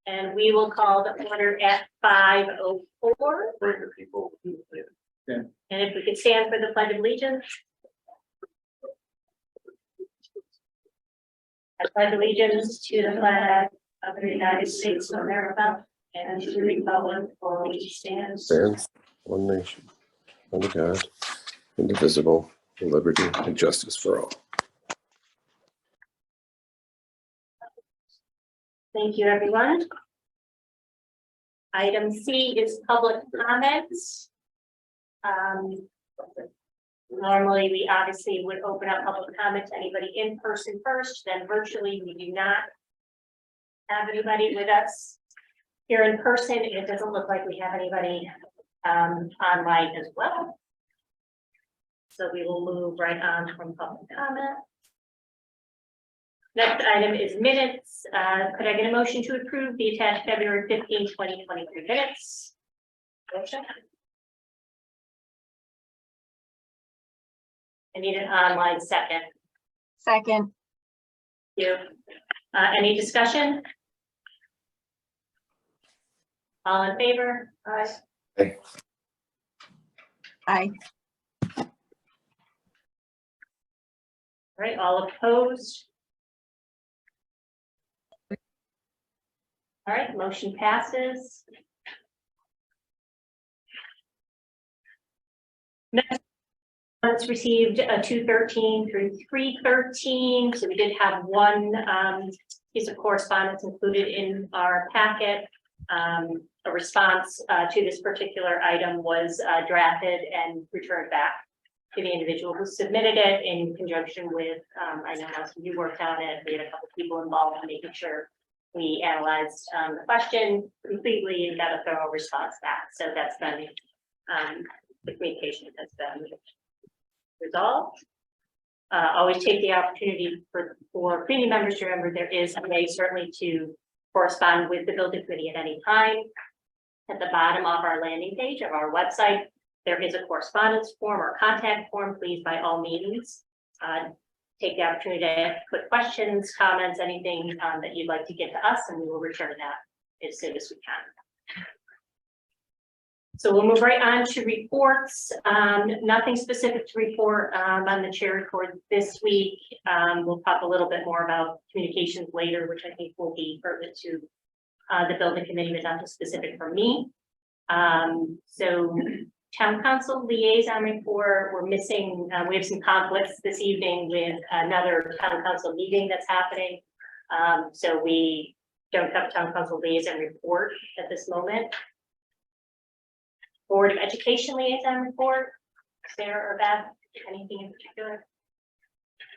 And we will call the order at 5:04. Bring the people. And if we could stand for the Pledge of Allegiance. I pledge allegiance to the flag of the United States of America and to the republic for which it stands. Stands one nation, under God, indivisible, with liberty and justice for all. Thank you, everyone. Item C is public comments. Normally, we obviously would open up public comment to anybody in person first, then virtually. We do not have anybody with us here in person. It doesn't look like we have anybody online as well. So we will move right on from public comment. Next item is minutes. Could I get a motion to approve the attached February 15, 2023 minutes? Motion. I need an online second. Second. Thank you. Any discussion? All in favor? Aye. Hey. Aye. All right, all opposed? All right, motion passes. Next, it's received 213 through 313. So we did have one piece of correspondence included in our packet. A response to this particular item was drafted and returned back to the individual who submitted it in conjunction with, I know most of you worked on it. We had a couple people involved in making sure we analyzed the question completely and got a thorough response back. So that's been the communication that's been resolved. Always take the opportunity for community members to remember there is a way certainly to correspond with the building committee at any time. At the bottom of our landing page of our website, there is a correspondence form or contact form. Please, by all means, take the opportunity to put questions, comments, anything that you'd like to get to us, and we will return that as soon as we can. So we'll move right on to reports. Nothing specific to report on the chair report this week. We'll talk a little bit more about communications later, which I think will be pertinent to the building committee, but not just specific for me. So town council liaison report, we're missing, we have some conflicts this evening with another town council meeting that's happening. So we don't have a town council liaison report at this moment. Board of Education liaison report, Sarah or Beth, anything in particular?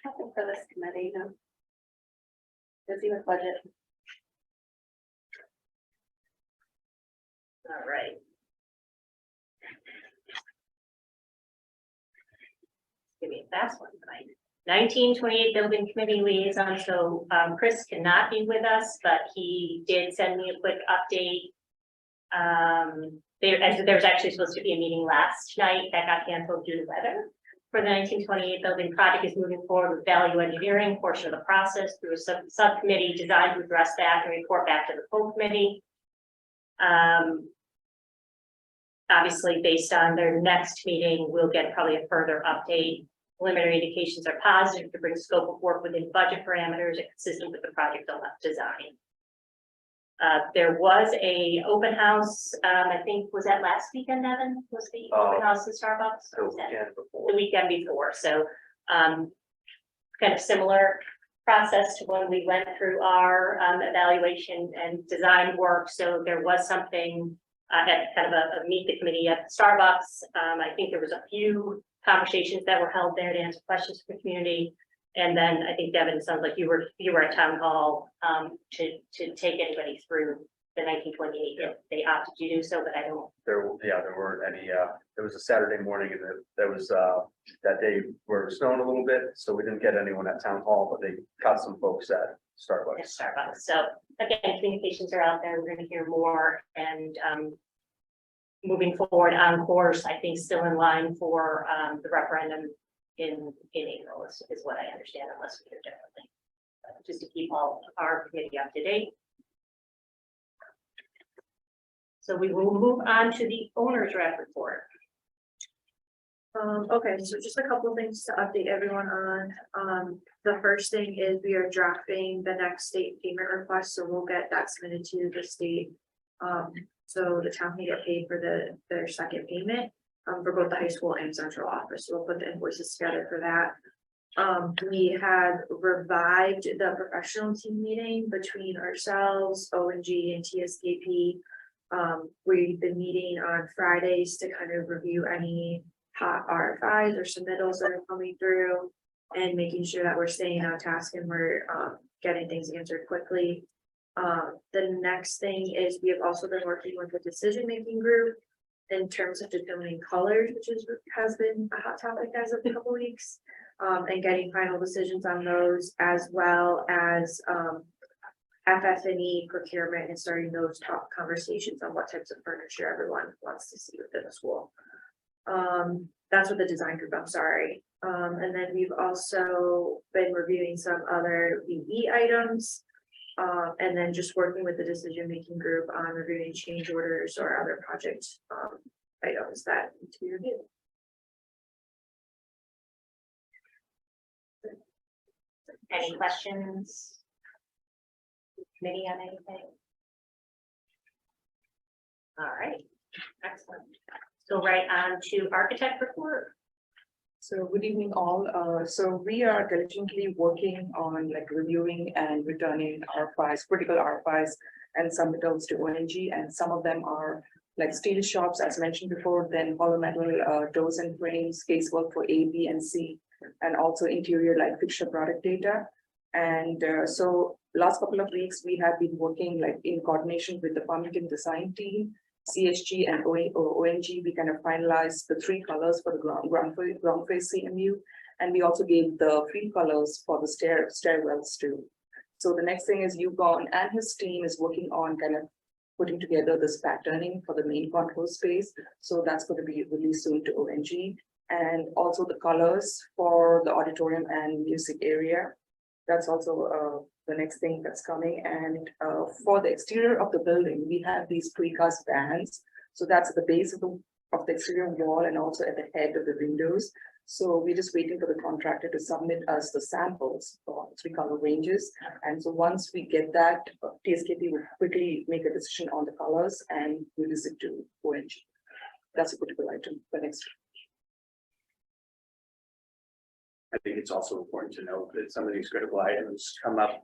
Nothing for this committee, no. Busy with budget. All right. Give me a fast one tonight. 1928 building committee liaison. So Chris cannot be with us, but he did send me a quick update. There was actually supposed to be a meeting last night that got canceled due to weather. For the 1928 building project is moving forward with value engineering portion of the process through a subcommittee designed to address that and report back to the full committee. Obviously, based on their next meeting, we'll get probably a further update. Preliminary indications are positive to bring scope of work within budget parameters and consistent with the project design. There was a open house, I think, was that last weekend, Evan? Was the open house in Starbucks? Or was that the weekend before? So kind of similar process to when we went through our evaluation and design work. So there was something at kind of a meet the committee at Starbucks. I think there was a few conversations that were held there to answer questions from the community. And then I think Devin, sounds like you were at town hall to take anybody through the 1928. Yeah. They opted to do so, but I don't. There weren't any. It was a Saturday morning, and there was that day where it was snowing a little bit, so we didn't get anyone at town hall, but they caught some folks at Starbucks. At Starbucks. So again, communications are out there. We're going to hear more, and moving forward on course, I think still in line for the referendum in April is what I understand, unless we hear differently. Just to keep all our committee up to date. So we will move on to the owner's rep report. Okay, so just a couple of things to update everyone on. The first thing is we are drafting the next state payment request, so we'll get that submitted to the state. So the town can get paid for their second payment, for both the high school and central office. So we'll put the invoices together for that. We had revived the professional team meeting between ourselves, ONG and TSKP. We've been meeting on Fridays to kind of review any hot RFIs or submittals that are coming through and making sure that we're staying on task and we're getting things answered quickly. The next thing is we have also been working with the decision-making group in terms of determining colors, which has been a hot topic as of a couple weeks, and getting final decisions on those, as well as FF&E procurement and starting those top conversations on what types of furniture everyone wants to see within the school. That's what the design group, I'm sorry. And then we've also been reviewing some other VE items. And then just working with the decision-making group on reviewing change orders or other project items that need to be reviewed. Any questions? Committee on anything? All right, excellent. So right on to architect report. So good evening all. So we are diligently working on like reviewing and returning RFIs, critical RFIs and submittals to ONG, and some of them are like steel shops, as mentioned before, then hollow metal doors and frames, casework for A, B, and C, and also interior like fixture product data. And so last couple of weeks, we have been working like in coordination with the Farmington design team, CSG and ONG. We kind of finalized the 3 colors for the ground face CMU, and we also gave the field colors for the stairwells too. So the next thing is Yukon and his team is working on kind of putting together this patterning for the main concourse space. So that's going to be released soon to ONG, and also the colors for the auditorium and music area. That's also the next thing that's coming. And for the exterior of the building, we have these precast bands. So that's at the base of the exterior wall and also at the head of the windows. So we're just waiting for the contractor to submit us the samples for 3 color ranges. And so once we get that, TSKP will quickly make a decision on the colors and release it to ONG. That's a critical item for next. I think it's also important to note that some of these critical items come up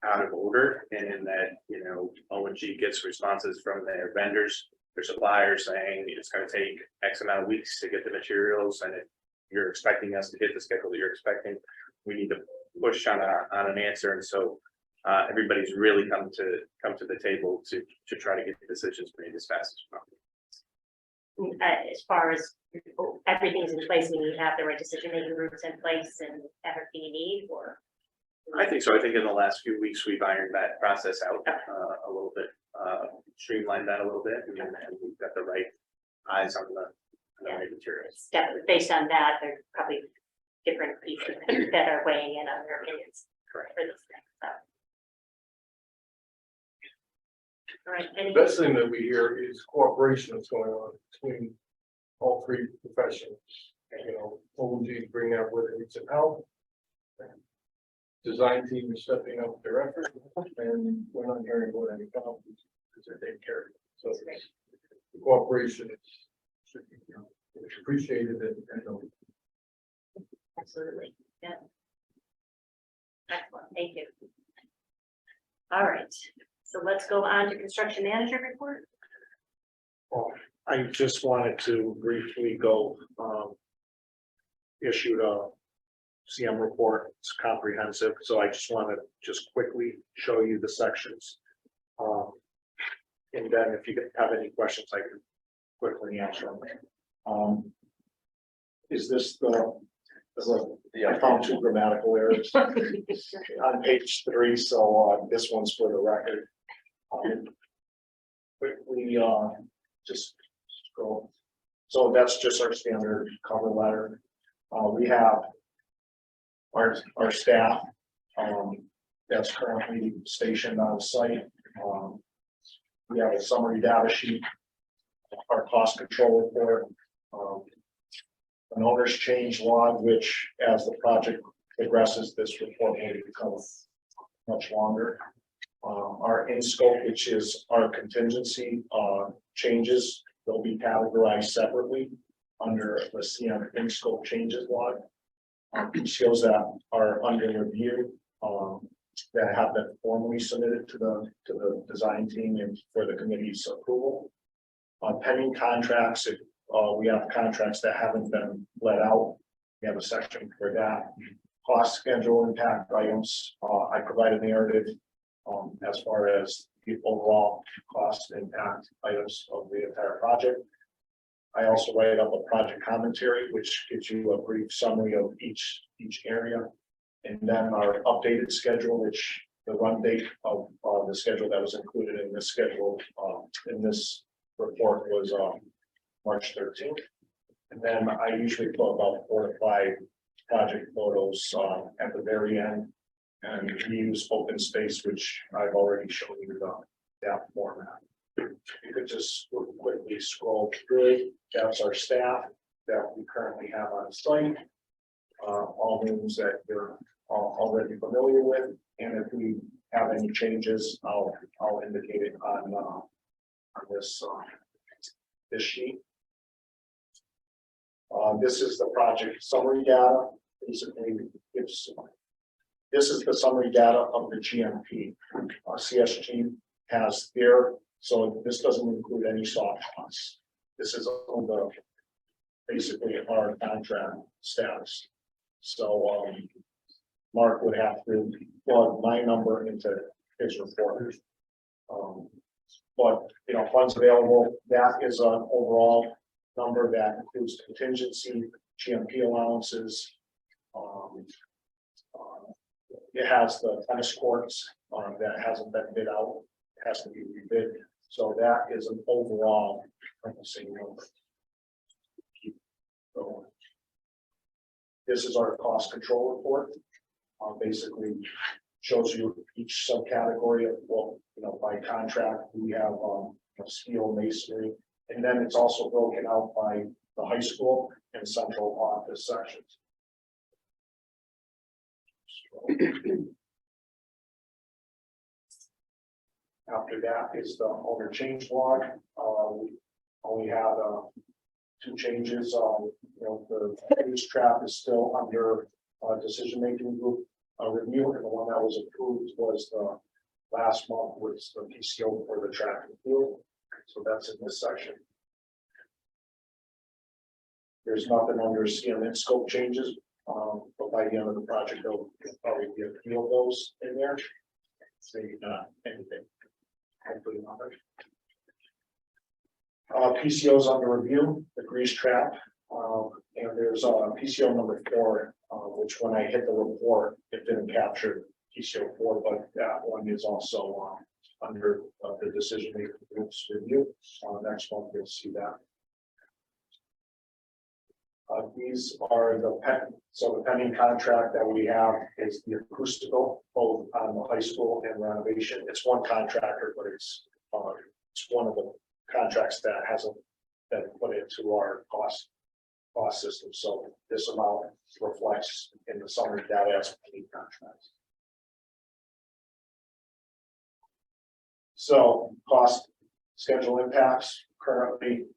out of order, and that, you know, ONG gets responses from their vendors, their suppliers saying it's going to take X amount of weeks to get the materials, and if you're expecting us to hit the schedule that you're expecting, we need to push on an answer. And so everybody's really come to the table to try to get the decisions made as fast as possible. As far as everything's in place, we need to have the right decision-making groups in place and everything you need, or? I think so. I think in the last few weeks, we've ironed that process out a little bit, streamlined that a little bit, and we've got the right eyes on the right materials. Definitely, based on that, there's probably different pieces that are weighing in on their opinions. Correct. For this thing, so. All right, The best thing that we hear is cooperation that's going on between all 3 professions. You know, ONG is bringing up where they need some help. Design team is stepping up their effort, and we're not hearing about any problems because they're taking care of it. So the cooperation should be, you know, it's appreciated and absolutely, yeah. Excellent, thank you. All right, so let's go on to construction manager report. Well, I just wanted to briefly go, issued a CM report. It's comprehensive, so I just want to just quickly show you the sections. And then if you have any questions, I can quickly answer them. Is this I found 2 grammatical errors on page 3, so this one's for the record. Quickly, just scroll. So that's just our standard cover letter. We have our staff that's currently stationed on site. We have a summary data sheet, our cost control report, an owner's change log, which as the project progresses, this report will become much longer. Our in scope, which is our contingency changes, they'll be categorized separately under the CM in scope changes log. Shows that are under review, that have been formally submitted to the design team and for the committee's approval. On pending contracts, if we have contracts that haven't been let out, we have a section for that. Cost schedule impact items, I provide a narrative as far as the overall cost impact items of the entire project. I also write up a project commentary, which gives you a brief summary of each area. And then our updated schedule, which the run date of the schedule that was included in this schedule, in this report was March 13th. And then I usually put about 4 to 5 project photos at the very end. And we use open space, which I've already shown you that format. You could just quickly scroll through. That's our staff that we currently have on site. All names that you're already familiar with. And if we have any changes, I'll indicate it on this sheet. This is the project summary data. Basically, this is the summary data of the GMP. CSG has their, so this doesn't include any soft costs. This is on the basically our contract status. So Mark would have to plug my number into his report. But you know, funds available, that is an overall number that includes contingency, GMP allowances. It has the tennis courts that hasn't been bid out, it has to be rebid. So that is an overall same number. So this is our cost control report. Basically shows you each subcategory of, well, you know, by contract. We have steel, masonry, and then it's also broken out by the high school and central office sections. After that is the owner change log. We only had 2 changes. You know, the base trap is still under decision-making group review, and the one that was approved was the last month was the PCO for the track and field. So that's in this section. There's nothing under CM scope changes, but by the end of the project, there'll probably be a few of those in there. So anything. Hopefully nothing. PCOs under review, the grease trap, and there's PCO number 4, which when I hit the report, it didn't capture PCO 4, but that one is also under the decision making group's review. Next month you'll see that. These are the the pending contract that we have is the acoustical, both on the high school and renovation. It's one contractor, but it's one of the contracts that hasn't been put into our cost system. So this amount reflects in the summary data as pending contracts. So cost schedule impacts currently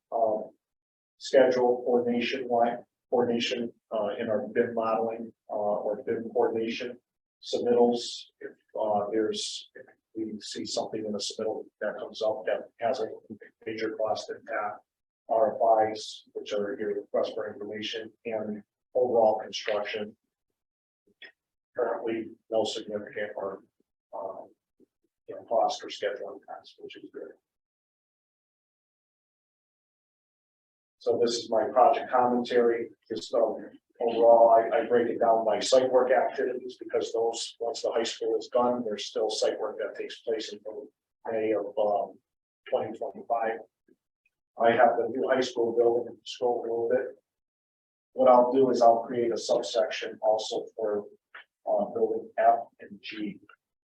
schedule coordination in our bid modeling or bid coordination submittals. If if we see something in the submittal that comes up that has a major cost impact, RFIs, which are your request for information, and overall construction. Currently, no significant or cost or schedule impacts, which is good. So this is my project commentary. Just overall, I break it down by site work activities because those, once the high school is done, there's still site work that takes place until May of 2025. I have the new high school building. Scroll a little bit. What I'll do is I'll create a subsection also for building F and G.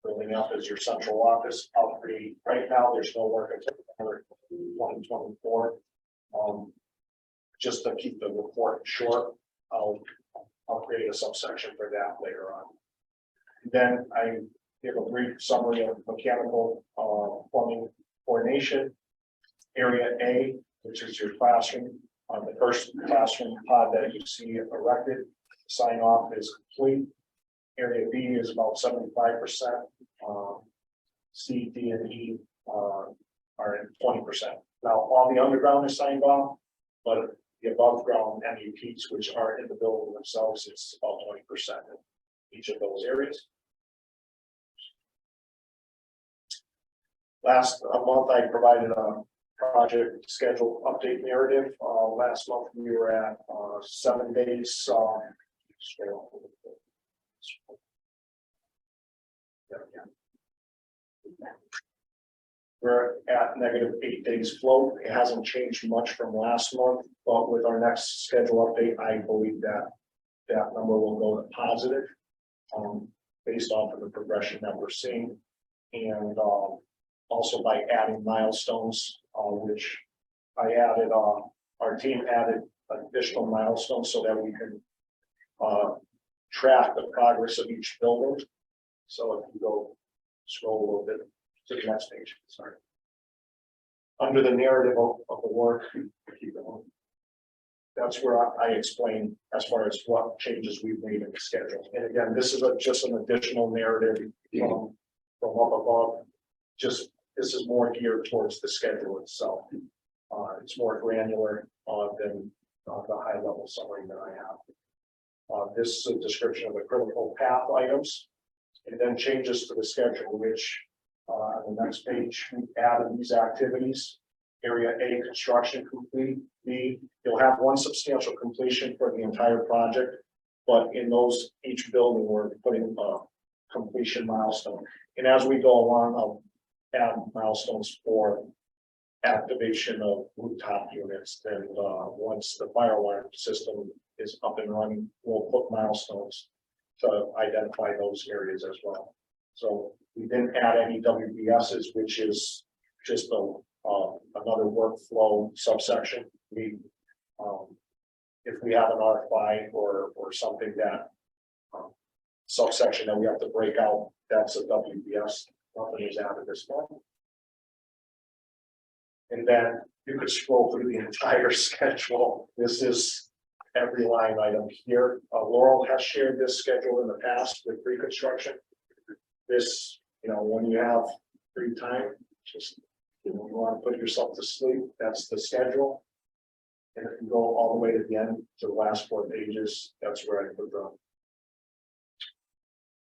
Building up as your central office upgrade. Right now, there's no work until 2024. Just to keep the report short, I'll create a subsection for that later on. Then I give a brief summary of mechanical plumbing coordination. Area A, which is your classroom, the first classroom pod that you see erected, sign off is complete. Area B is about 75%. C, D, and E are at 20%. Now, all the underground is signed off, but the above ground MEPs, which are in the building themselves, it's about 20% in each of those areas. Last month, I provided a project schedule update narrative. Last month, we were at 7 days. We're at -8 days float. It hasn't changed much from last month, but with our next schedule update, I believe that that number will go to positive, based off of the progression that we're seeing. And also by adding milestones, which I added, our team added additional milestones so that we can track the progress of each building. So if you go scroll a little bit to the next page, sorry. Under the narrative of the work, keep going. That's where I explain as far as what changes we've made in the schedule. And again, this is just an additional narrative from up above. Just this is more geared towards the schedule itself. It's more granular than the high level summary that I have. This is a description of the critical path items, and then changes to the schedule, which on the next page, we added these activities. Area A, construction complete. B, you'll have one substantial completion for the entire project, but in those, each building, we're putting a completion milestone. And as we go along, I'll add milestones for activation of rooftop units. And once the fire alarm system is up and running, we'll put milestones to identify those areas as well. So we didn't add any WBSs, which is just another workflow subsection. We, if we have an RFI or something that subsection that we have to break out, that's a WBS. Nothing is added this month. And then you could scroll through the entire schedule. This is every line item here. Laurel has shared this schedule in the past with pre-construction. This, when you have free time, just you want to put yourself to sleep, that's the schedule. And if you go all the way to the end to the last 4 pages, that's where I put the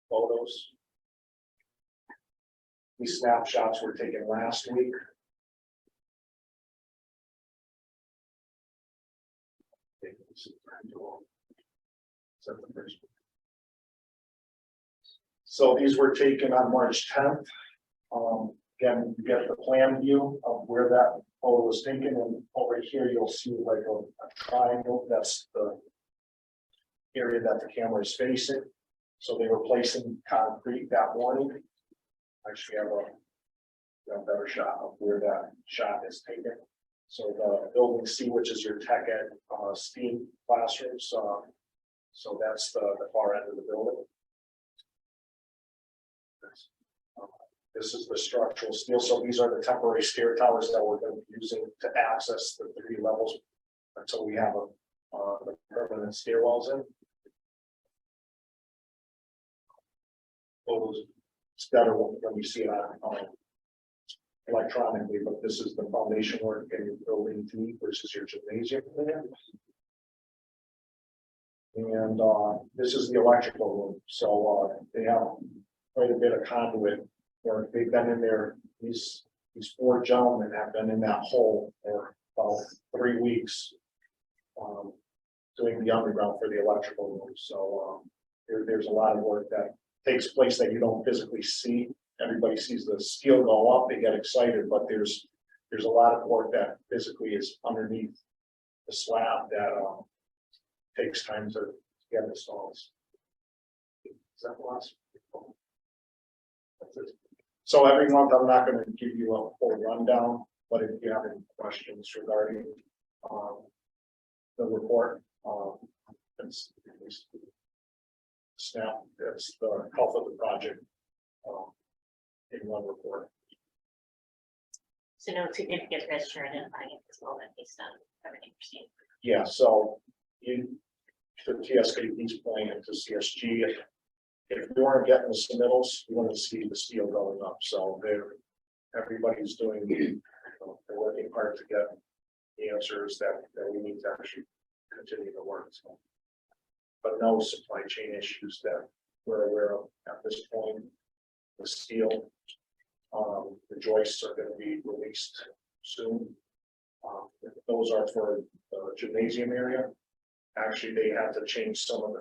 photos. These snapshots were taken last week. So these were taken on March 10th. Again, you get the plan view of where that photo was taken, and over here you'll see like a triangle. That's the area that the camera is facing. So they were placing concrete that morning. Actually, I have a better shot of where that shot is taken. So the building C, which is your tech ed STEAM classrooms. So that's the far end of the building. This is the structural steel. So these are the temporary stair towers that we're going to be using to access the 3 levels until we have the permanent stairwells in. It's better when you see it electronically, but this is the foundation work in your building D, which is your gymnasium. And this is the electrical room. So they have quite a bit of conduit work. They've been in there. These 4 gentlemen have been in that hole for about 3 weeks doing the underground for the electrical room. So there's a lot of work that takes place that you don't physically see. Everybody sees the steel go up, they get excited, but there's a lot of work that physically is underneath the slab that takes time to get installed. Is that the last? So every month, I'm not gonna give you a full rundown, but if you have any questions regarding, the report, it's snap, it's the health of the project, in one report. So no significant risk you're identifying at this moment based on everything we're seeing. Yeah, so you, to TSKP's plan and to CSG, if you weren't getting the submittals, you want to see the steel going up, so everybody's doing, they're working hard to get the answers that we need to actually continue to work, so. But no supply chain issues that we're aware of at this point. The steel, the joists are gonna be released soon. Those are for the gymnasium area. Actually, they had to change some of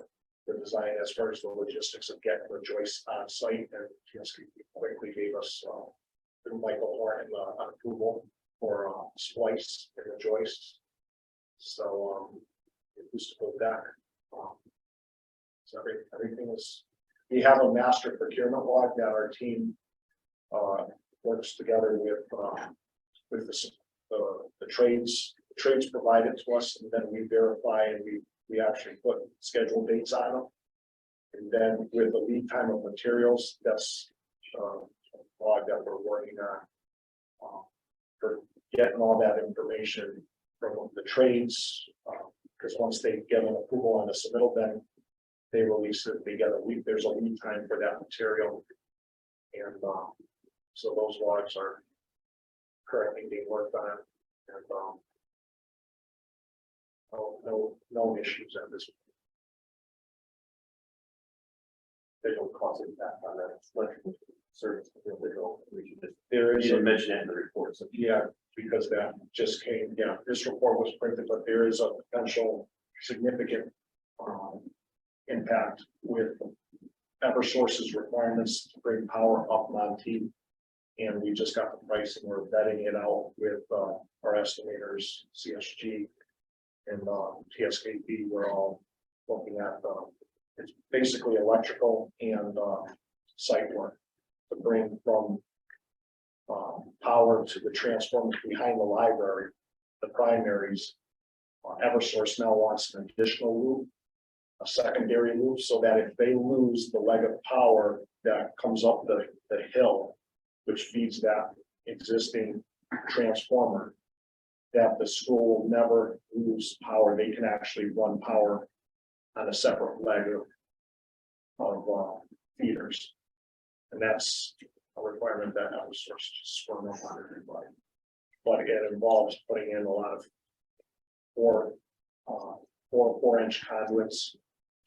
the design as far as the logistics of getting the joists on site, and TSK quickly gave us through Michael Horn approval for splice in the joists. So it was to go back. So everything is. We have a master procurement log that our team works together with the trades. The trades provided to us, and then we verify and we actually put scheduled dates on them. And then with the lead time of materials, that's a log that we're working on for getting all that information from the trades. Because once they get an approval on the submittal, then they release it. They get a week. There's a lead time for that material, and so those logs are currently being worked on, and no issues at this point. They don't cause impact on that electrical service. There You is didn't mention it in the report, so. yeah, because that just came. Yeah, this report was printed, but there is a potential significant impact with Eversource's requirements to bring power up Monteith. And we just got the pricing, we're vetting it out with our estimators, CSG and TSKP. We're all looking at it's basically electrical and site work to bring from power to the transformers behind the library, the primaries. Eversource now wants an additional loop, a secondary loop, so that if they lose the leg of power that comes up the hill, which feeds that existing transformer, that the school will never lose power. They can actually run power on a separate leg of feeders. And that's a requirement that Eversource just sprung up on everybody. But it involves putting in a lot of 4-inch conduits,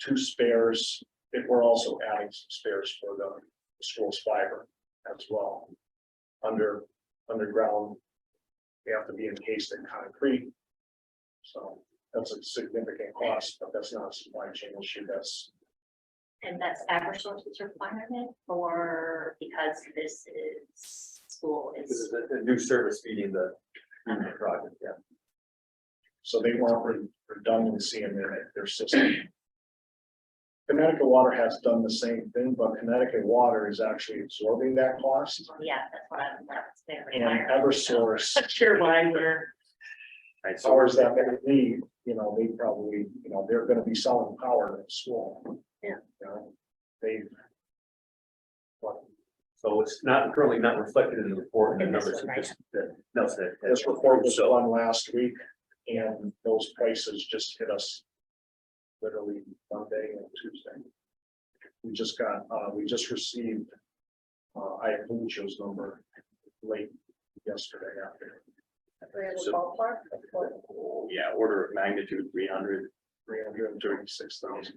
2 spares. If we're also adding some spares for the school's fiber as well. Underground, they have to be encased in concrete. So that's a significant cost, but that's not a supply chain issue. And that's Eversource's requirement, or because this is school This is. is a new service feeding the project, yeah. So they want redundancy in their system. Connecticut Water has done the same thing, but Connecticut Water is actually absorbing that cost. Yeah, that's what that's their And requirement. Eversource, Not sure why we're. Right, so powers that may be, they probably, they're gonna be selling power to the school. Yeah. They. So it's currently not reflected in the report and the In this numbers. one, right? This report was done last week, and those prices just hit us literally Monday and Tuesday. We just received Iacucio's number late yesterday afternoon. Yeah, order of magnitude 300,000 $336,000.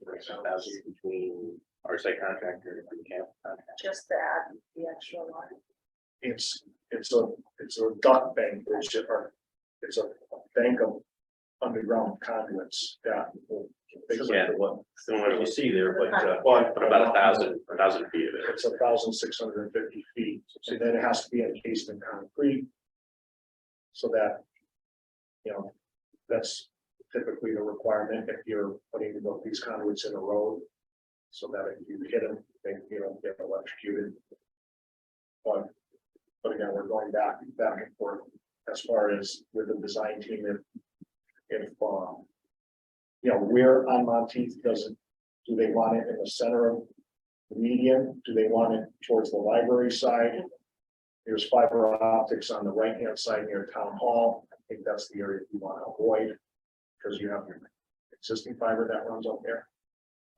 between our site contractor and camp contractor. Just to add the extra line. It's a duct bank, it's a bank of underground conduits that will. Yeah, similar to what you see there, but But about 1,000 feet of it. it's 1,650 feet, so then it has to be encased in concrete. So that, that's typically the requirement if you're putting these conduits in a road. So that if you hit them, they don't get electrocuted. But again, we're going back and forth as far as with the design team, if you know, where on Monteith do they want it in the center of the median? Do they want it towards the library side? There's fiber optics on the right-hand side near Town Hall. I think that's the area you want to avoid because you have your existing fiber that runs up there.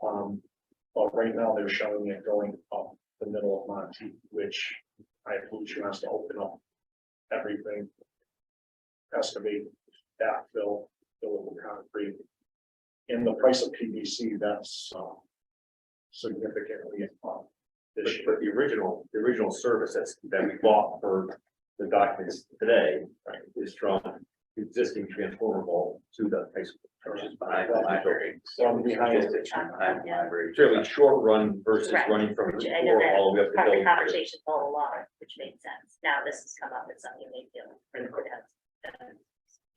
But right now they're showing it going up the middle of Monteith, which I believe she has to open up everything. Excavate, backfill, fill with concrete. In the price of PVC, that's significantly this year. But the original service that we bought for the documents today, right, is from existing transformable to the high school. Which is behind the library. From behind it. Just behind the library. Fairly short run versus Correct. running from Which the I know floor all the way up that part of the the hill. conversation all along, which made sense. Now this has come up as something they feel.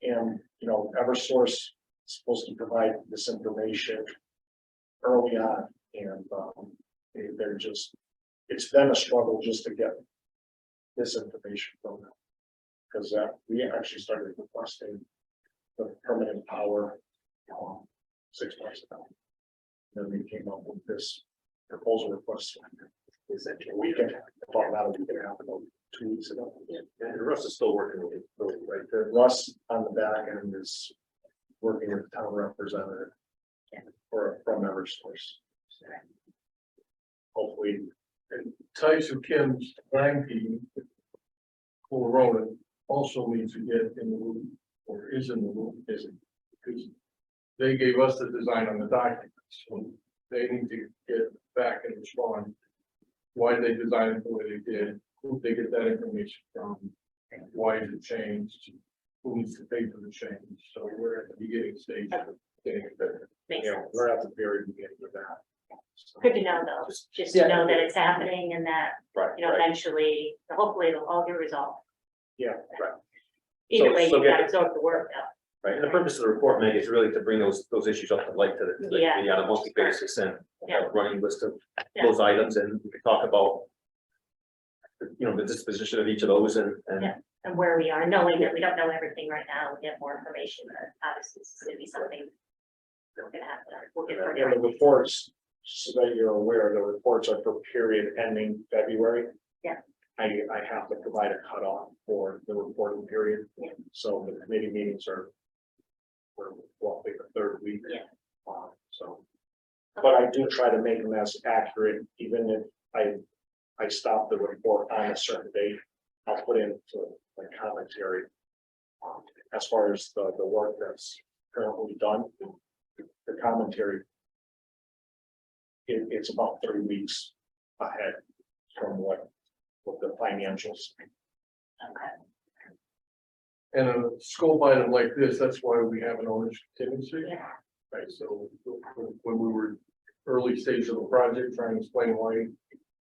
And, you know, Eversource is supposed to provide this information early on, and they're just, it's been a struggle just to get this information from them. Because we actually started requesting the permanent power 6 months ago. Then we came up with this proposal request. Is that a weekend? About that a week and a half ago, 2 weeks ago. And Russ is still working with it, right there. Russ on the back end is working with the town representative from Eversource. Hopefully, And Tyson Kim's design team, Corona, also needs to get in the loop, or is in the loop, isn't, because they gave us the design on the documents, so they need to get back and respond. Why they designed it the way they did, who they get that information from, why is it changed, who needs to pay for the change, so we're at the beginning stage of getting it better. Makes you know, sense. we're at the very beginning of that. So, Good to know though, just Yeah. to know that it's happening and that, Right, you know, right. eventually, hopefully it'll all get resolved. Yeah, right. Either So- way, so you've got to get- absorb the work though. Right, and the purpose of the report, Meg, is really to bring those issues up to light to the Yeah. committee on a monthly basis and Yeah. a running list of Yeah. those items, and we can talk about you know, the disposition of each of those and Yeah. And where we are, knowing that we don't know everything right now, we get more information, but obviously this is gonna be something that we're gonna have to, we'll get. further and the on. reports, so that you're aware, the reports are for period ending February. Yeah. I have to provide a cutoff for the reporting period. Yeah. So the committee meetings are roughly the third week. Yeah. So, but I do try to make them as accurate, even if I stop the report on a certain date, I'll put in the commentary. As far as the work that's currently done, the commentary. It's about 3 weeks ahead from what the financials. Okay. And a scope item like this, that's why we have an owner's contingency. Yeah. Right, so when we were early stage of the project, trying to explain why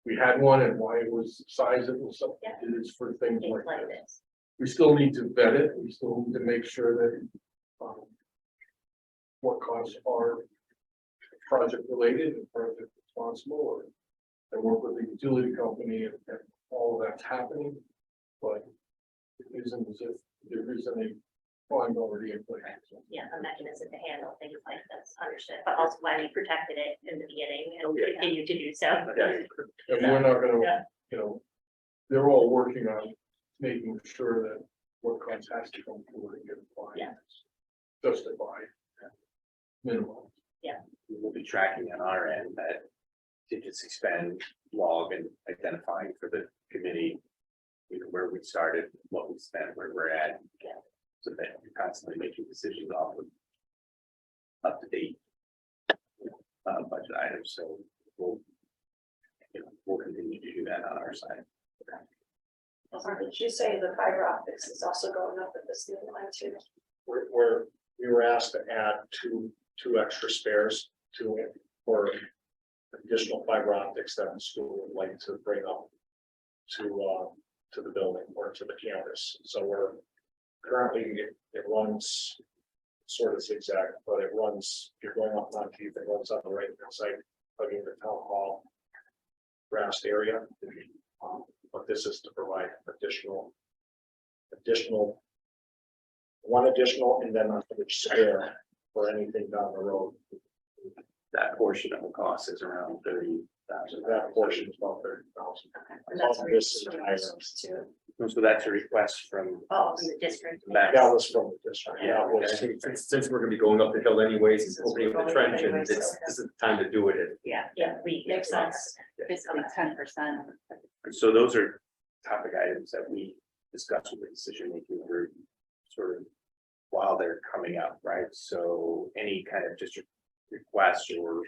we had one and why it was the size it was, something it is for things Things like like that. this. We still need to vet it, we still need to make sure that what costs are project related and project responsible, and work with the utility company and all of that's happening. But it isn't as if there isn't a fund already in place. Yeah, a mechanism to handle things like this, understood, but also why we protected it in the beginning and continue to do so. And we're not gonna, Yeah. you know, they're all working on making sure that what comes has to come forward and get applied. Yeah. Justified. Minimum. We'll be tracking on our end that contingency spend log and identifying for the committee. You know, where we started, what we spent, where we're at. So that you're constantly making decisions off of up to date budget items, so we'll, you know, we'll continue to do that on our side. Did you say the fiber optics is also going up with this new line too? We were asked to add two extra spares to it for additional fiber optics that the school would like to bring up to the building or to the campus. So we're currently, it runs sort of zigzag, but it runs, if you're going up Monteith, it runs on the right hand side, plugging the town hall grassed area. but this is to provide one additional and then another spare for anything down the road. That portion of the cost is around 30,000. That portion is about 30,000. And that's what This it's entire, So that's a request from. Oh, from the district. Max. that was from the district. Yeah, That was- Since we're gonna be going up the hill anyways, it's opening up the trench, and this is the time to do it. Yeah, makes sense. Basically 10%. So those are topic items that we discuss with the decision-making group sort of while they're coming up, right? So any kind of district requests or,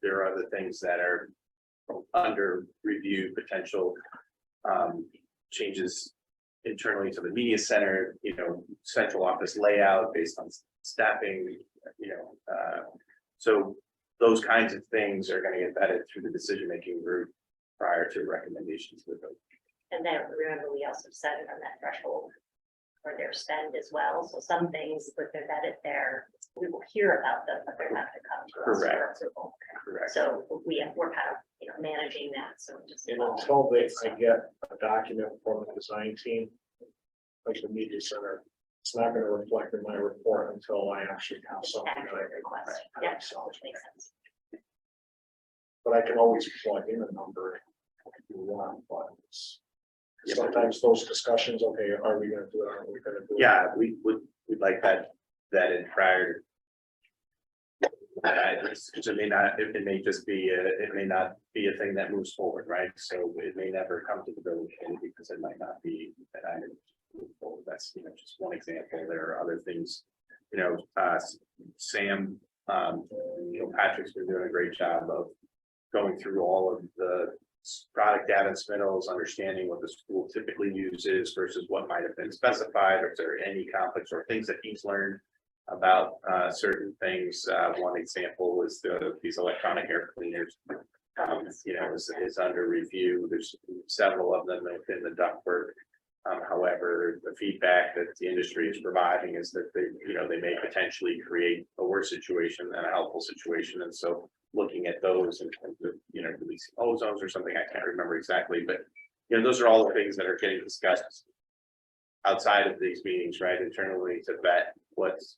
there are other things that are under review, potential changes internally to the media center, central office layout based on staffing, so those kinds of things are going to get vetted through the decision-making group prior to recommendations to the vote. And then remember, we also set it on that threshold for their spend as well. So some things with their vetted there, we will hear about them, but they're not going to come to us for Correct. approval. Correct. So we're kind of, managing that. So just. And until I get a document from the design team, like the media center, it's not gonna reflect in my report until I actually have something that I Accurate request. Yeah, which makes sense. But I can always plug in a number if you want, but sometimes those discussions, okay, are we gonna do it, are we gonna do it? Yeah, we'd like that in prior. Because it may just be, it may not be a thing that moves forward, right? So it may never come to the building committee because it might not be that I move forward. That's, just one example. There are other things, Sam, Patrick's been doing a great job of going through all of the product data and submittals, understanding what the school typically uses versus what might have been specified, or if there are any conflicts or things that he's learned about certain things. One example was these electronic air cleaners, is under review. There's several of them within the ductwork. However, the feedback that the industry is providing is that they may potentially create a worse situation than a helpful situation. And so looking at those in terms of, releasing ozones or something, I can't remember exactly, but, those are all the things that are getting discussed outside of these meetings, right, internally to vet what's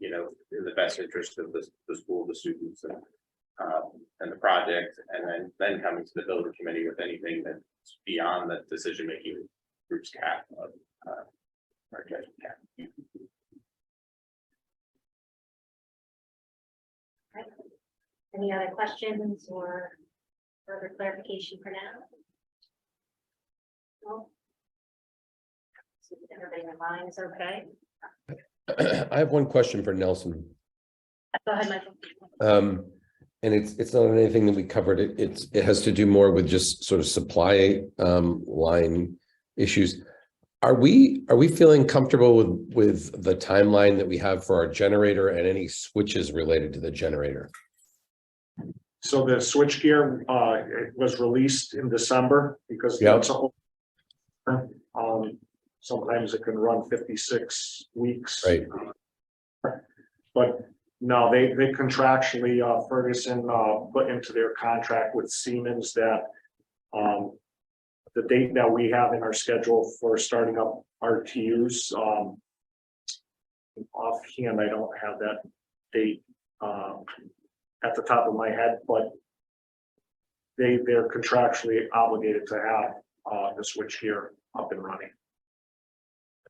in the best interest of the school, the students, and the project, and then coming to the building committee with anything that's beyond the decision-making group's cap of our judgment cap. Any other questions or further clarification for now? No? So everybody in their mind is okay? I have one question for Nelson. Go ahead, Michael. And it's not anything that we covered. It has to do more with just sort of supply line issues. Are we feeling comfortable with the timeline that we have for our generator and any switches related to the generator? So the switchgear, it was released in December because Yep. that's sometimes it can run 56 weeks. Right. But no, they contractually, Ferguson, put into their contract with Siemens that, the date that we have in our schedule for starting up RTUs, offhand, I don't have that date, at the top of my head, but they're contractually obligated to have, the switchgear up and running.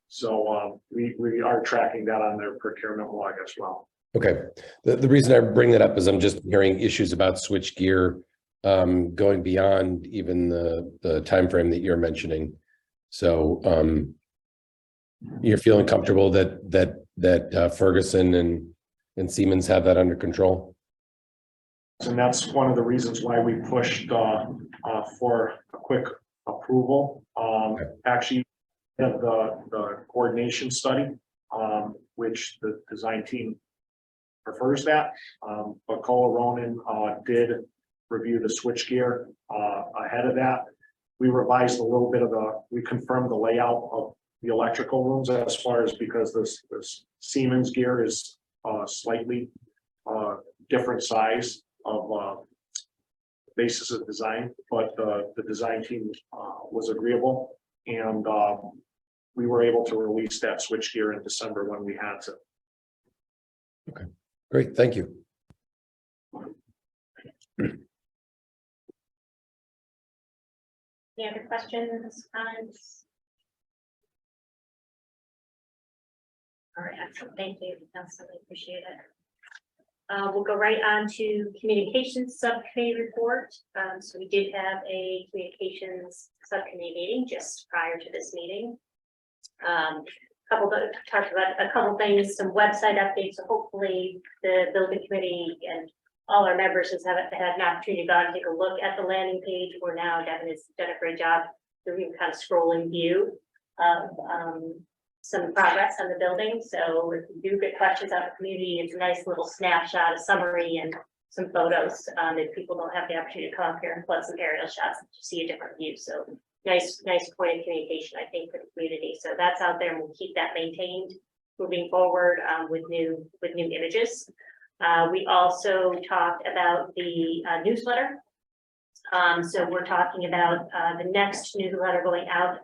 So, we are tracking that on their procurement log as well. Okay. The reason I bring that up is I'm just hearing issues about switchgear going beyond even the time frame that you're mentioning. So you're feeling comfortable that Ferguson and Siemens have that under control? And that's one of the reasons why we pushed for a quick approval. Actually, have the coordination study, which the design team prefers that. But Cole Ronan did review the switchgear ahead of that. We revised a little bit we confirmed the layout of the electrical rooms as far as because this Siemens gear is slightly different size of basis of design, but the design team was agreeable. And we were able to release that switchgear in December when we had to. Great, thank you. Any other questions, comments? All right, excellent. Thank you. Absolutely appreciate it. We'll go right on to communications subcommittee report. So we did have a communications subcommittee meeting just prior to this meeting. Talked about a couple things, some website updates. So hopefully the building committee and all our members have had an opportunity to go and take a look at the landing page. Where now Devin has done a great job doing kind of scrolling view of some progress on the building. So if you do get questions out of the community, it's a nice little snapshot, a summary, and some photos. If people don't have the opportunity to come up here and plug some aerial shots to see a different view. So nice point of communication, I think, for the community. So that's out there, and we'll keep that maintained moving forward with new images. We also talked about the newsletter. So we're talking about the next newsletter going out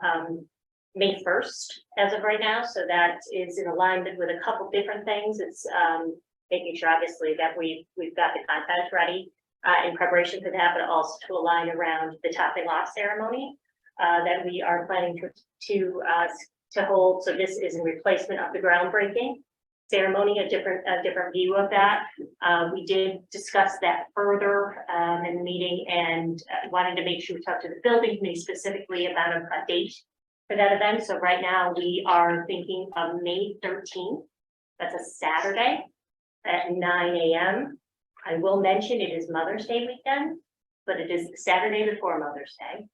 May 1st as of right now. So that is in alignment with a couple different things. It's making sure obviously that we've got the content ready in preparation for that, but also to align around the topping off ceremony that we are planning to hold. So this is in replacement of the groundbreaking ceremony, a different view of that. We did discuss that further in the meeting, and wanted to make sure we talked to the building committee specifically about a date for that event. So right now we are thinking of May 13th. That's a Saturday at 9 a.m. I will mention it is Mother's Day weekend, but it is Saturday before Mother's Day.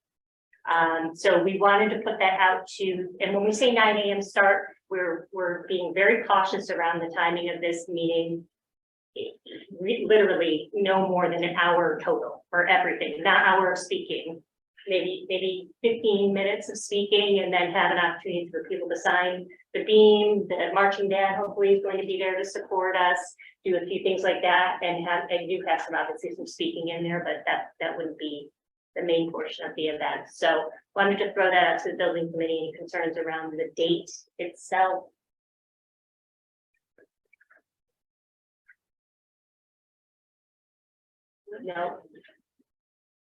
So we wanted to put that out to, and when we say 9 a.m. start, we're being very cautious around the timing of this meeting. Literally no more than an hour total for everything, not hour of speaking, maybe 15 minutes of speaking, and then have an opportunity for people to sign the beam. The marching band hopefully is going to be there to support us, do a few things like that, and do have some obviously some speaking in there, but that wouldn't be the main portion of the event. So wanted to throw that out to the building committee. Any concerns around the date itself? No.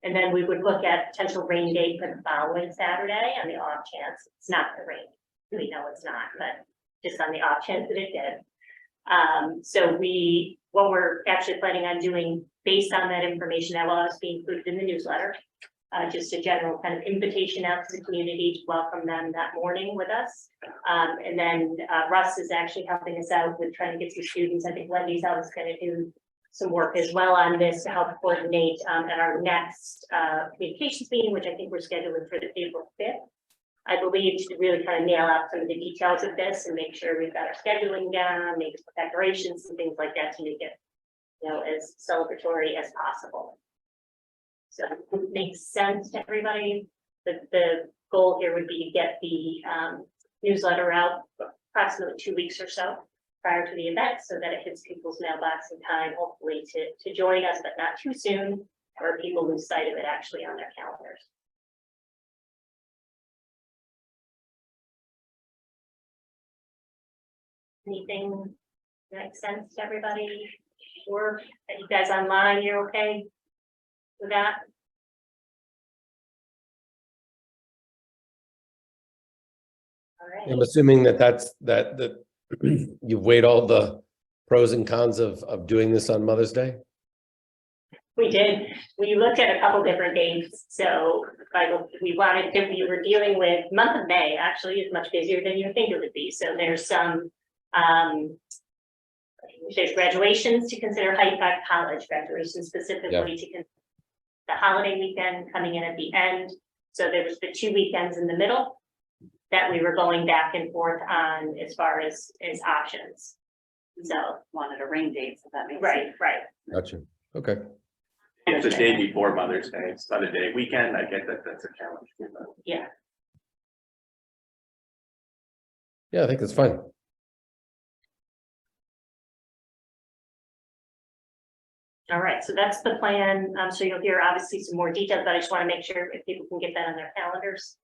And then we would look at potential rain date for the following Saturday on the off chance it's not the rain. We know it's not, but just on the off chance that it did. So what we're actually planning on doing based on that information that will also be included in the newsletter, just a general kind of invitation out to the community to welcome them that morning with us. And then Russ is actually helping us out with trying to get some students. I think Wendy's always going to do some work as well on this to help coordinate at our next communications meeting, which I think we're scheduling for the April 5th. I believe to really kind of nail out some of the details of this and make sure we've got our scheduling down, make decorations and things like that to make it, as celebratory as possible. So it makes sense to everybody. The goal here would be to get the newsletter out approximately 2 weeks or so prior to the event, so that it hits people's mailbox in time, hopefully to join us, but not too soon, or people lose sight of it actually on their calendars. Anything make sense to everybody? Or are you guys online? You're okay with that? All right. I'm assuming that you've weighed all the pros and cons of doing this on Mother's Day. We did. We looked at a couple different dates. So we were dealing with month of May actually is much busier than you think it would be. So there's some there's graduations to consider, college graduation specifically to consider, the holiday weekend coming in at the end. So there was the 2 weekends in the middle that we were going back and forth on as far as options. So wanted a rain date, so that makes sense. right. Gotcha. Okay. It's the day before Mother's Day, it's not a day weekend, I get that that's a challenge. Yeah. Yeah, I think that's fine. All right, so that's the plan. So you'll hear obviously some more details, but I just want to make sure if people can get that on their calendars.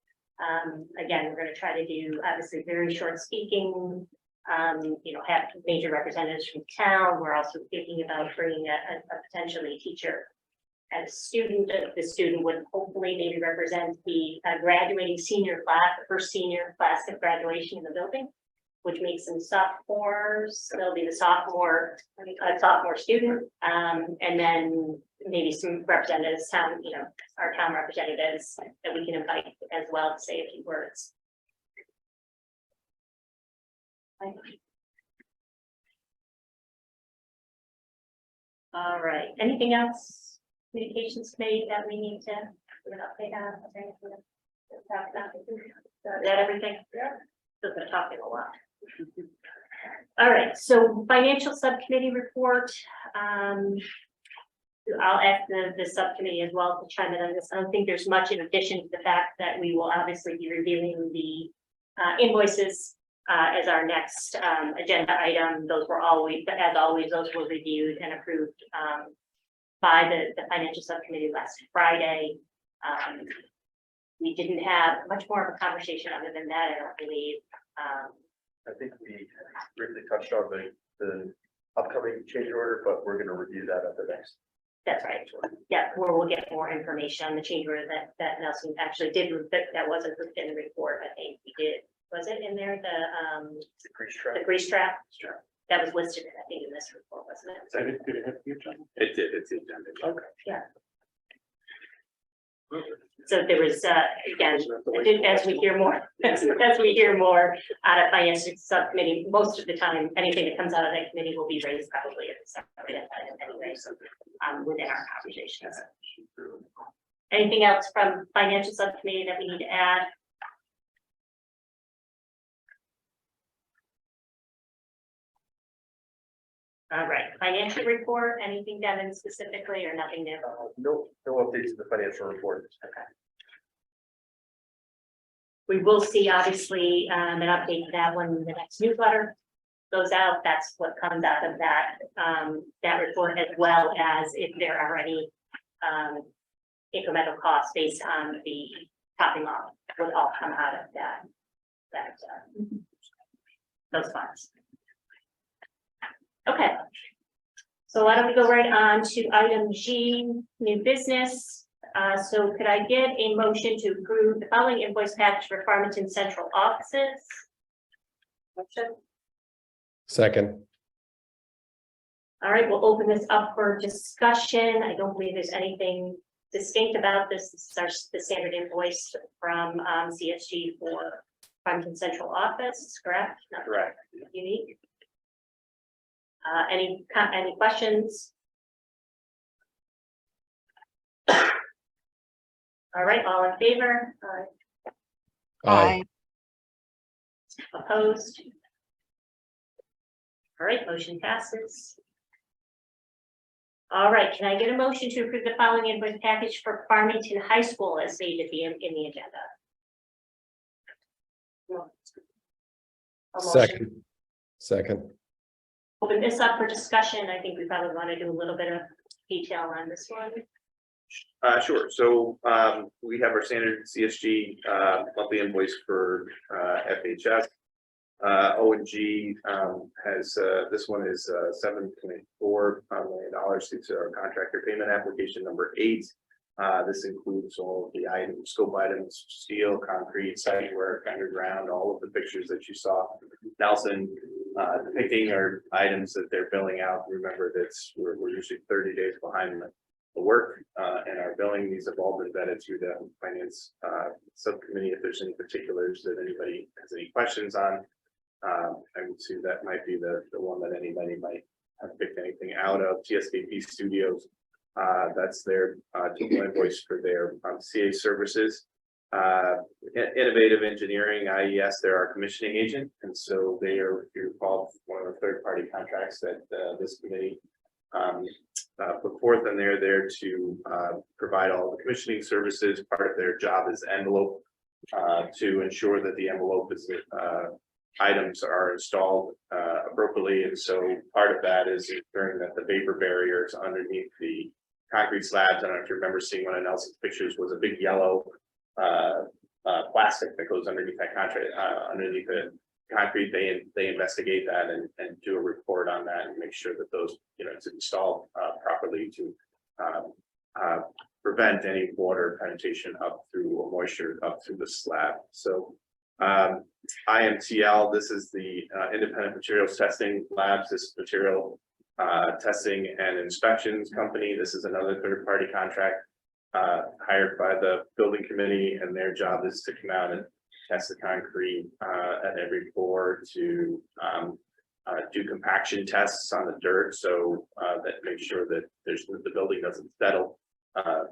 Again, we're going to try to do obviously very short speaking, have major representatives from town. We're also thinking about bringing a potentially teacher as a student. The student would hopefully maybe represent the graduating senior class, the first senior class of graduation in the building, which makes them sophomores. They'll be the sophomore student, and then maybe some representatives, our town representatives that we can invite as well to say a few words. All right, anything else? Communications committee that we need to give an update on? Is that everything? Yeah. Still been talking a lot. All right, so financial subcommittee report. I'll ask the subcommittee as well to chime in on this. I don't think there's much in addition to the fact that we will obviously be reviewing the invoices as our next agenda item. Those were always, as always, those were reviewed and approved by the financial subcommittee last Friday. We didn't have much more of a conversation other than that, I don't believe. I think we briefly touched on the upcoming change order, but we're gonna review that at the next. That's right. Yeah, where we'll get more information on the change order that Nelson actually did, that wasn't in the report. I think he did. Was it in there, The grease trap. the grease trap? Sure. That was listed, I think, in this report, wasn't it? So did it hit the agenda? It did, it's the agenda. Okay. Yeah. So there was, again, as we hear more, as we hear more out of financial subcommittee, most of the time, anything that comes out of that committee will be raised probably at the subcommittee anyway, so within our conversations. Anything else from financial subcommittee that we need to add? All right, financial report, anything done in specifically or nothing new? No updates to the financial report. Okay. We will see obviously an update to that when the next newsletter goes out. That's what comes out of that report, as well as if there are any incremental costs based on the topping off would all come out of those funds. Okay, so why don't we go right on to item G, new business. So could I get a motion to approve the following invoice package for Farmington Central offices? Motion. Second. All right, we'll open this up for discussion. I don't believe there's anything distinct about this. This is the standard invoice from CSG for Farmington Central office, correct? Not Correct. unique. Any questions? All right, all in favor? Aye. Opposed? All right, motion passes. All right, can I get a motion to approve the following invoice package for Farmington High School as stated in the agenda? A motion. Second. Open this up for discussion. I think we probably want to do a little bit of detail on this one. Sure. So we have our standard CSG monthly invoice for FHS. O&G has this one is $7.4 million due to our contractor payment application number 8. This includes all of the items, scope items, steel, concrete, site work, underground, all of the pictures that you saw. Nelson depicting our items that they're billing out. Remember that we're usually 30 days behind the work and our billing. These have all been vetted through the finance subcommittee. If there's any particulars that anybody has any questions on, I would say that might be the one that anybody might have picked anything out of. TSKP Studios, that's their total invoice for their CA services. Innovative Engineering, IES, they're our commissioning agent, and so they are, if you recall, one of the third-party contracts that this committee put forth, and they're there to provide all the commissioning services. Part of their job is envelope to ensure that the envelope is items are installed appropriately. And so part of that is ensuring that the vapor barriers underneath the concrete slabs. I don't know if you remember seeing one of Nelson's pictures, was a big yellow plastic that goes underneath that contract, underneath the concrete. They investigate that and do a report on that and make sure that those, it's installed properly to prevent any water penetration up through or moisture up through the slab. So IMTL, this is the Independent Materials Testing Labs, this material testing and inspections company. This is another third-party contract hired by the building committee, and their job is to come out and test the concrete at every pour, to do compaction tests on the dirt, so that make sure that the building doesn't settle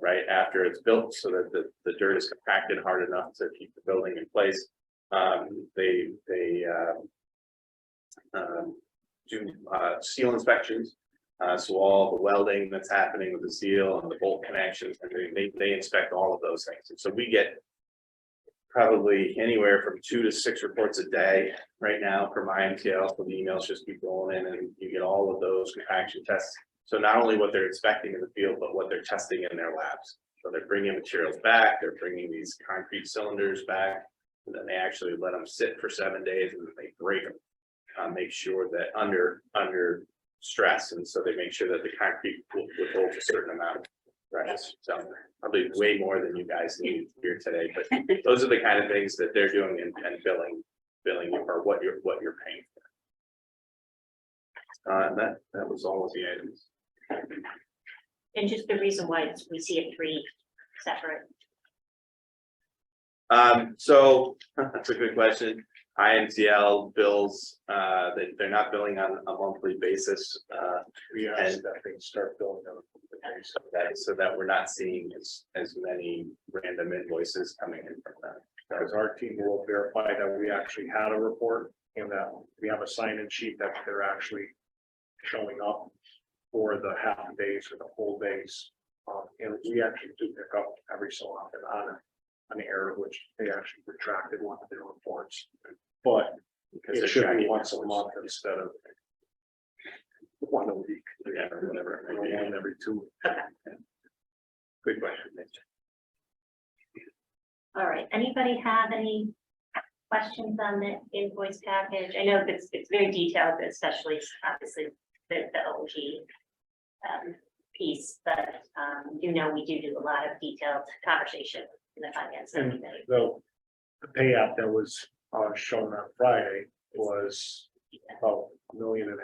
right after it's built, so that the dirt is compacted hard enough to keep the building in place. They do seal inspections. So all the welding that's happening with the seal and the bolt connections, and they inspect all of those things. And so we get probably anywhere from 2 to 6 reports a day right now from IMTL. So the emails just keep rolling in, and you get all of those compaction tests. So not only what they're inspecting in the field, but what they're testing in their labs. So they're bringing materials back, they're bringing these concrete cylinders back, and then they actually let them sit for 7 days, and then they break them. Make sure that under stress, and so they make sure that the concrete withholds a certain amount of stress. So probably way more than you guys need here today, but those are the kind of things that they're doing and billing you for what you're paying for. And that was all of the items. And just the reason why we see it 3 separate. So that's a good question. IMTL bills, they're not billing on a monthly basis. We asked that they start billing on a monthly basis. So that we're not seeing as many random invoices coming in from them. Because our team will verify that we actually had a report and that we have a sign-in sheet that they're actually showing up for the half days or the whole days. And we actually do pick up every so often on an error, which they actually retracted one of their reports. But Because it should be once a month instead of one a week. Yeah, or whatever. Or one every 2 weeks. Good question. All right, anybody have any questions on the invoice package? I know it's very detailed, especially obviously the OG piece, but we do a lot of detailed conversation in the finance committee. The payout that was shown on Friday was about $1.5 million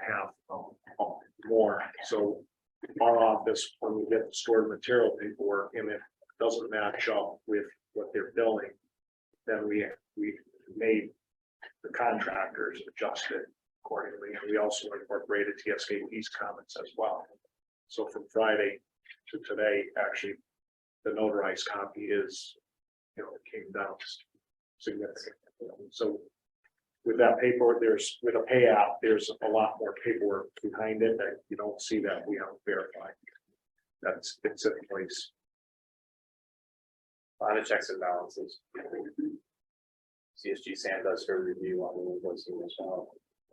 more. So our office, when we get the stored material paperwork and it doesn't match up with what they're billing, then we made the contractors adjust it accordingly. And we also incorporated TSKP's comments as well. So from Friday to today, actually, the notarized copy is, it came down significantly. So with that paperwork, with a payout, there's a lot more paperwork behind it that you don't see that we haven't verified. It's in place. A lot of checks and balances. CSG Sam does her review on the invoicing as well,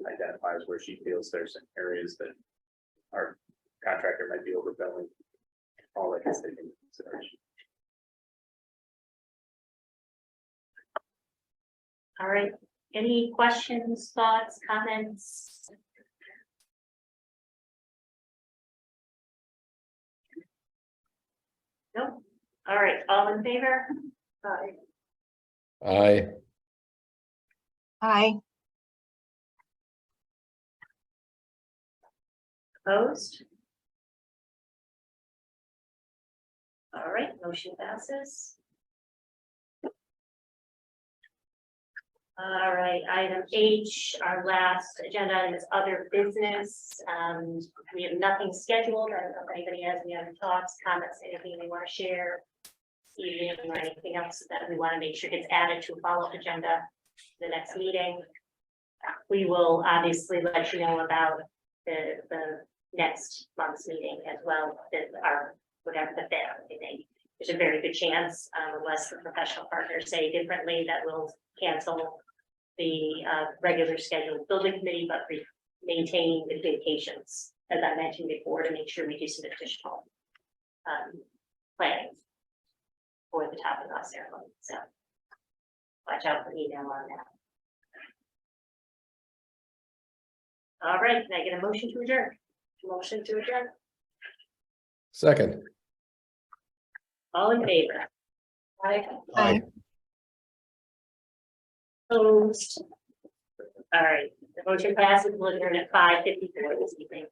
identifies where she feels there's some areas that our contractor might be overbilling. All that gets taken into consideration. All right, any questions, thoughts, comments? Nope. All right, all in favor? Aye. Aye. Opposed? All right, motion passes. All right, item H, our last agenda item is other business. We have nothing scheduled. I don't know if anybody has any other thoughts, comments, anything they want to share this evening, or anything else that we want to make sure gets added to a follow-up agenda for the next meeting. We will obviously let you know about the next month's meeting as well, our whatever the 5th, I think. There's a very good chance, unless the professional partners say differently, that we'll cancel the regular scheduled building committee, but maintaining the communications, as I mentioned before, to make sure we do some additional planning for the top of the ceremony. So watch out for email on that. All right, can I get a motion to adjourn? Motion to adjourn. Second. All in favor? Aye. Opposed? All right, the motion passes. We'll adjourn at 5:54 this evening.